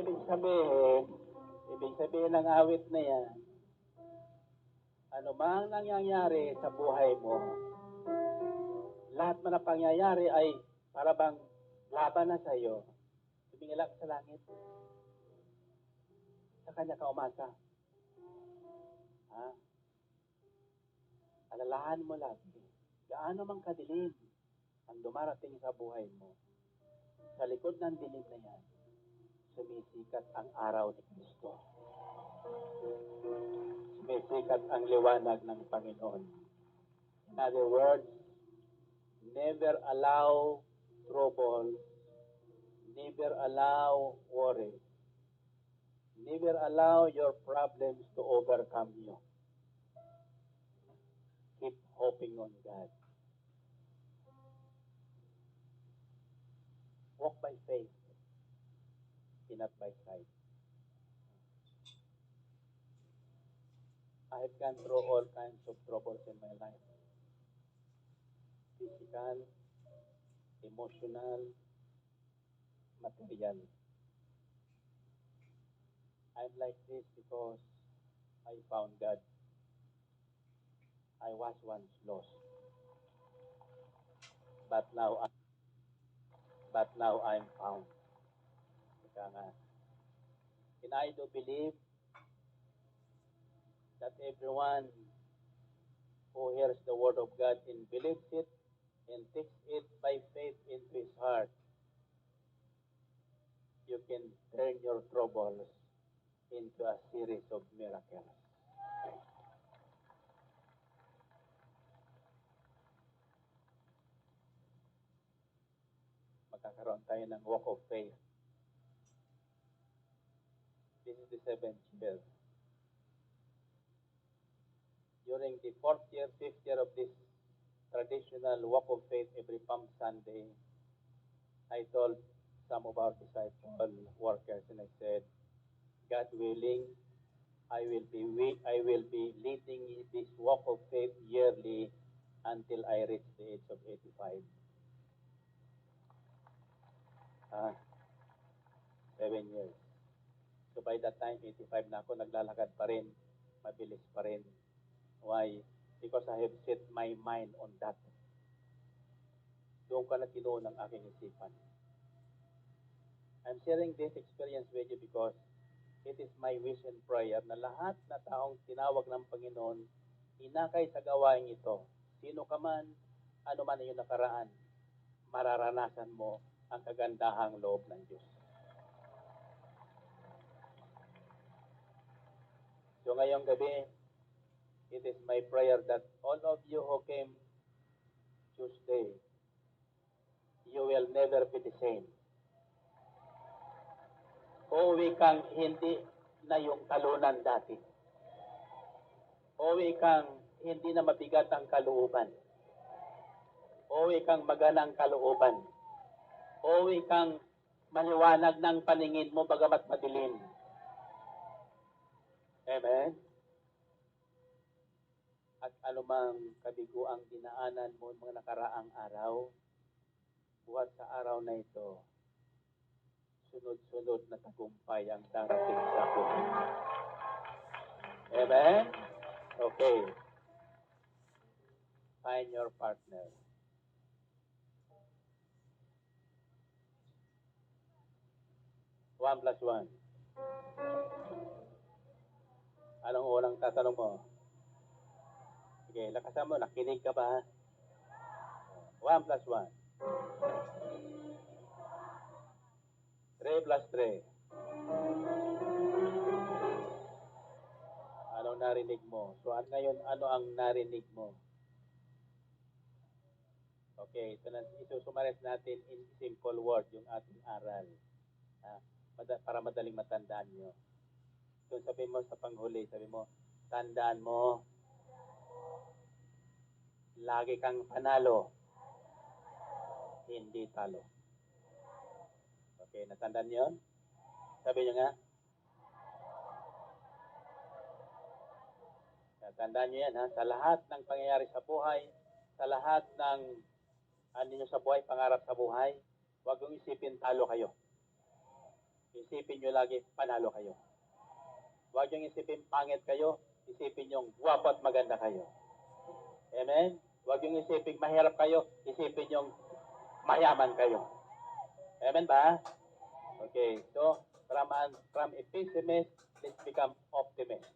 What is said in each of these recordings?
ibig sabihin ng awit na yan, ano mang nangyayari sa buhay mo, lahat man na pangyayari ay para bang laban na sa iyo. Tumingala ka sa langit. Sa kanya ka umasa. Ha? Alalahan mo lagi. Gaano mang kadilim ang dumarating sa buhay mo. Sa likod ng dilim na yan, sumisikat ang araw ni Kristo. Sumisikat ang liwanag ng Panginoon. In other words, never allow trouble, never allow worry, never allow your problems to overcome you. Keep hoping on God. Walk by faith, not by sight. I have gone through all kinds of troubles in my life. Physical, emotional, material. I'm like this because I found God. I was once lost, but now I'm found. And I do believe that everyone who hears the word of God and believes it and takes it by faith into his heart, you can turn your troubles into a series of miracles. Magkakaroon tayo ng walk of faith. This is the 7th year. During the 4th year, 5th year of this traditional walk of faith every Palm Sunday, I told some of our disciple workers and I said, God willing, I will be leading this walk of faith yearly until I reach the age of 85. 7 years. So by that time, 85 na ako, naglalakad pa rin, mabilis pa rin. Why? Because I have set my mind on that. Doon ka na tinuon ang aking isipan. I'm sharing this experience with you because it is my wish and prayer na lahat na taong tinawag ng Panginoon, inakay sa gawain ito. Sino ka man, ano man ang iyong nakaraan, mararanasan mo ang kagandahang loob ng Diyos. So ngayong gabi, it is my prayer that all of you who came Tuesday, you will never be the same. Uwi kang hindi na yung talunan dati. Uwi kang hindi na mabigat ang kalooban. Uwi kang maganang kalooban. Uwi kang maliwanag ng paningin mo bagamat madilim. Amen? At anumang kabigo ang dinaanan mo mga nakaraang araw, buhat sa araw na ito, sunod-sunod na tagumpay ang darating sa buhay. Amen? Okay. Find your partner. One plus one. Anong unang tatanong mo? Sige, lakasan mo. Nakinig ka ba? 1 plus 1. 3 plus 3. Anong narinig mo? So, ngayon, ano ang narinig mo? Okay, isusumaris natin in simple word yung ating aral. Para madaling matandaan nyo. So, sabi mo sa panghuli, sabi mo, tandaan mo, lagi kang panalo, hindi talo. Okay, natandaan nyo yun? Sabi nyo nga, tandaan nyo yan, ha? Sa lahat ng pangyayari sa buhay, sa lahat ng ano nyo sa buhay, pangarap sa buhay, huwag yung isipin talo kayo. Isipin nyo lagi, panalo kayo. Huwag nyo isipin pangit kayo, isipin nyo guwapo at maganda kayo. Amen? Huwag nyo isipin mahirap kayo, isipin nyo mayaman kayo. Amen ba? Okay, so from a pessimist, let's become optimist.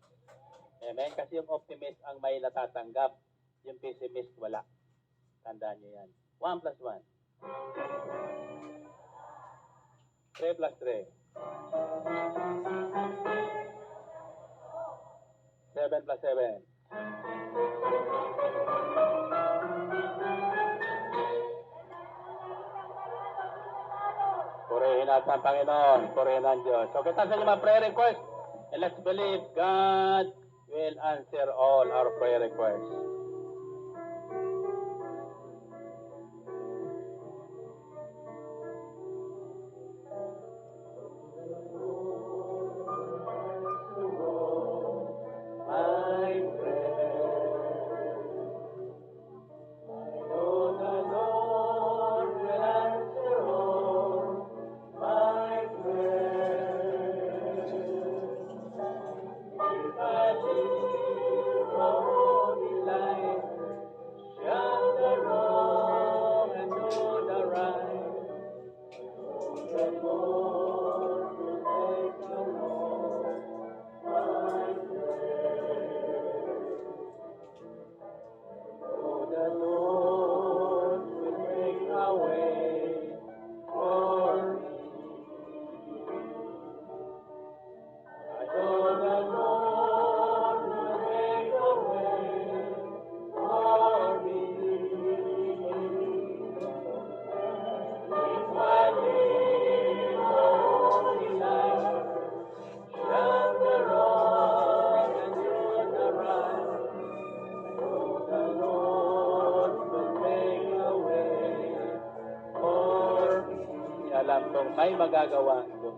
Amen? Kasi yung optimist ang may natatanggap, yung pessimist wala. Tandaan nyo yan. 1 plus 1. 3 plus 3. 7 plus 7. Purihin natin ang Panginoon. Purihin ang Diyos. So kita sa inyo mga prayer request. And let's believe God will answer all our prayer requests. Alam kong may magagawa ang Diyos.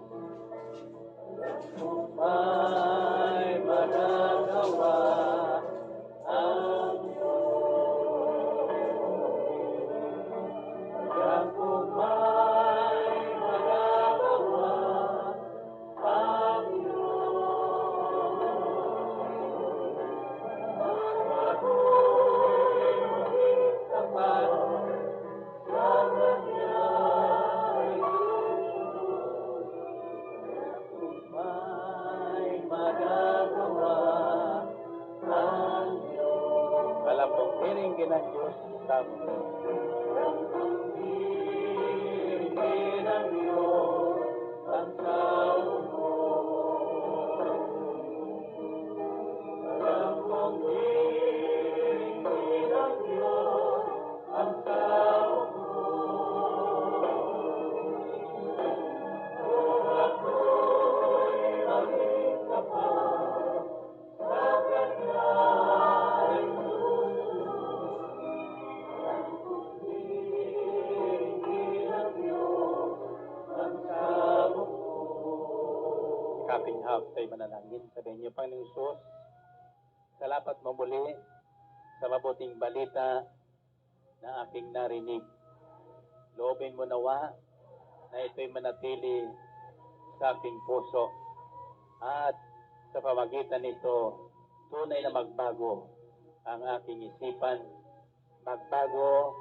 May magagawa ang Diyos. Alam kong may magagawa ang Diyos. Ako'y tapat sa Kanya. Alam kong hiringin ang Diyos sa mundo. Hiringin ang Diyos ang tao mo. Alam kong hiringin ang Diyos ang tao mo. Kung ako'y maging tapat sa Kanya, kaping half tayo manalangin. Sabihin niyo, Panginoong Isus, salamat mo muli sa mabuting balita na aking narinig. Loobin mo nawa na ito'y manatili sa aking puso. At sa pamagitan nito, tunay na magbago ang aking isipan, magbago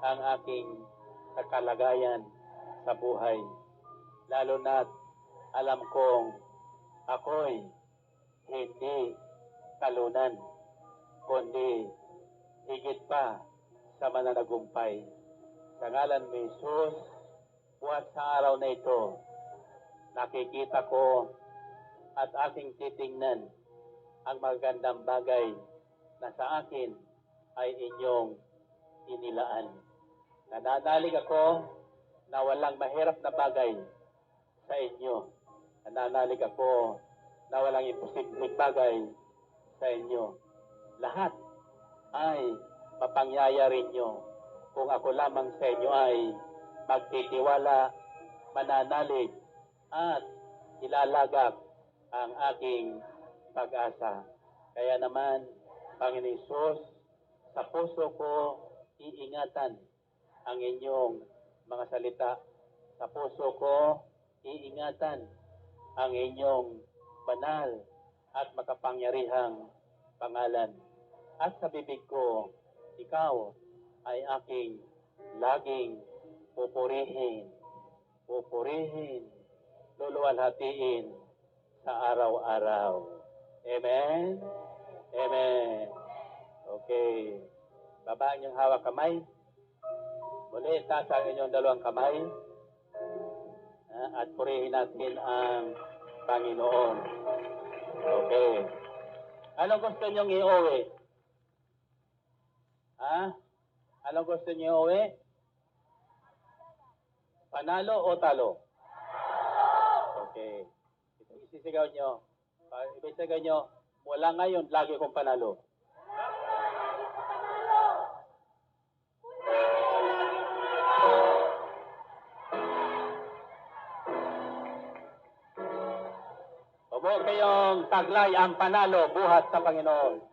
ang aking kalagayan sa buhay. Lalo na't alam kong ako'y hindi talunan, kundi higit pa sa mananagumpay. Sa ngalan ni Jesus, buhat sa araw na ito, nakikita ko at aking titingnan ang magandang bagay na sa akin ay inyong inilaan. Nananalig ako na walang mahirap na bagay sa inyo. Nananalig ako na walang imposibleng bagay sa inyo. Lahat ay mapangyayari nyo kung ako lamang sa inyo ay magtitiwala, mananalig, at ilalagak ang aking pag-asa. Kaya naman, Panginoon Isus, sa puso ko, iingatan ang inyong mga salita. Sa puso ko, iingatan ang inyong banal at makapangyarihang pangalan. At sa bibig ko, ikaw ay aking laging pupurihin, luluwalhatiin sa araw-araw. Amen? Amen. Okay. Baba ang inyong hawak kamay. Muli, taas ang inyong dalawang kamay. At purihin natin ang Panginoon. Okay. Anong gusto niyong iuwi? Ha? Anong gusto niyo iuwi? Panalo o talo? Okay. Isisigaw niyo. Ibisigaw niyo, mula ngayon, lagi kong panalo. Huwag kayong taglay ang panalo buhat sa Panginoon.